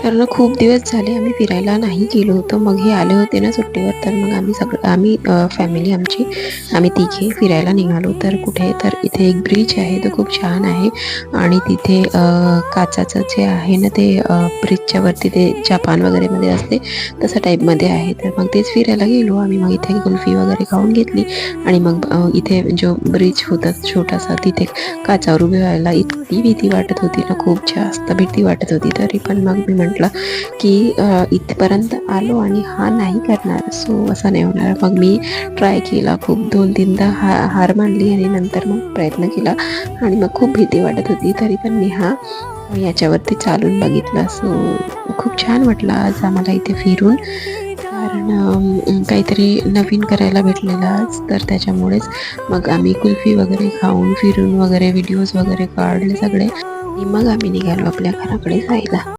तर ना खूप दिवस झाले आम्ही फिरायला नाही गेलो होतो. मग हे आले होते ना सुट्टीवर, तर मग आम्ही फॅमिली आम्ही तिघे फिरायला निघालो. तर कुठे तर इथे एक ब्रिज आहे, तो खूप छान आहे. आणि तिथे काचाचं जे आहे ना ते ब्रिजच्या वरती ते जपान वगैरेमध्ये असते तसं टाईपमध्ये आहे. तर मग तेच फिरायला गेलो आम्ही. मग इथे कुल्फी वगैरे खाऊन घेतली आणि मग इथे जो ब्रिज होता छोटासा, तिथे काचावर उभे व्हायला इतकी भीती वाटत होती ना, खूप जास्त भीती वाटत होती. तरी पण मग मी म्हटलं की इथपर्यंत आलो आणि हा नाही करणार, सो असं नाही होणार. मग मी ट्राय केला खूप, 2-3दा हार मानली आणि नंतर मग प्रयत्न केला आणि मग खूप भीती वाटत होती. तरी पण मी याच्यावरती चालून बघितलं. सो खूप छान वाटलं आज आम्हाला इथे फिरून, कारण काहीतरी नवीन करायला भेटलेलं आज. तर त्याच्यामुळेच मग आम्ही कुल्फी वगैरे खाऊन फिरून वगैरे व्हिडिओज वगैरे काढले सगळे आणि मग आम्ही निघालो आपल्या घराकडे जायला.